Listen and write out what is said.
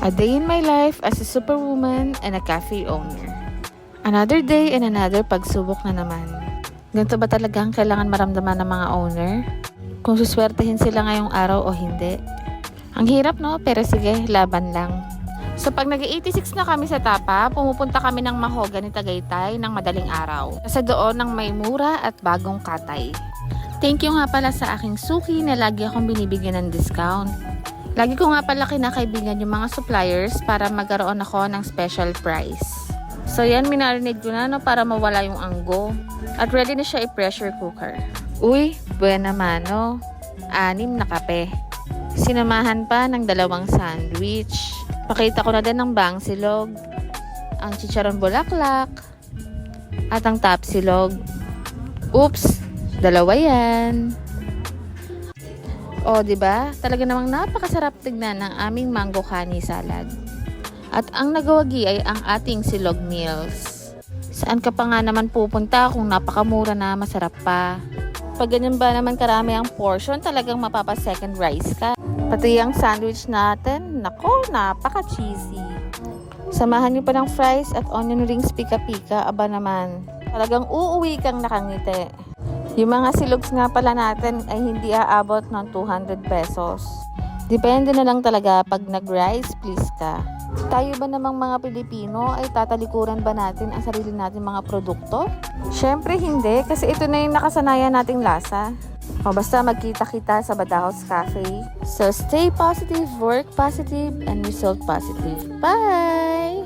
A day in my life as a superwoman and a cafe owner. Another day and another pagsubok na naman. Ganito ba talaga ang kailangan maramdaman ng mga owner? Kung suswertehin sila ngayong araw o hindi? Ang hirap no, pero sige, laban lang. So pag nag-86 na kami sa Tapa, pumupunta kami ng Mahogany Tagaytay ng madaling araw. Kasi doon ng may mura at bagong katay. Thank you nga pala sa aking suki na lagi akong binibigyan ng discount. Lagi ko nga pala kinakaibigan yung mga suppliers para magkaroon ako ng special price. So yan, minarinate ko na no, para mawala yung anggo. At ready na siya i-pressure cooker. Uy, buena mano. 6 na kape. Sinamahan pa ng 2 sandwich. Pakita ko na din ng bangsilog, ang chicharon bulaklak, at ang tapsilog. Oops, 2 yan. O, diba? Talaga namang napakasarap tignan ng aming mango honey salad. At ang nagawagi ay ang ating silog meals. Saan ka pa nga naman pupunta kung napakamura na masarap pa? Pag ganyan ba naman karami ang portion, talagang mapapa-second rice ka. Pati ang sandwich natin, nako, napaka-cheesy. Samahan nyo pa ng fries at onion rings pika-pika, aba naman. Talagang uuwi kang nakangiti. Yung mga silogs nga pala natin ay hindi aabot ng 200 pesos. Depende na lang talaga pag nag-rice, please ka. Tayo ba namang mga Pilipino ay tatalikuran ba natin ang sarili natin mga produkto? Syempre hindi, kasi ito na yung nakasanayan nating lasa. O basta magkita-kita sa Badajoz Cafe. So stay positive, work positive, and result positive. Bye!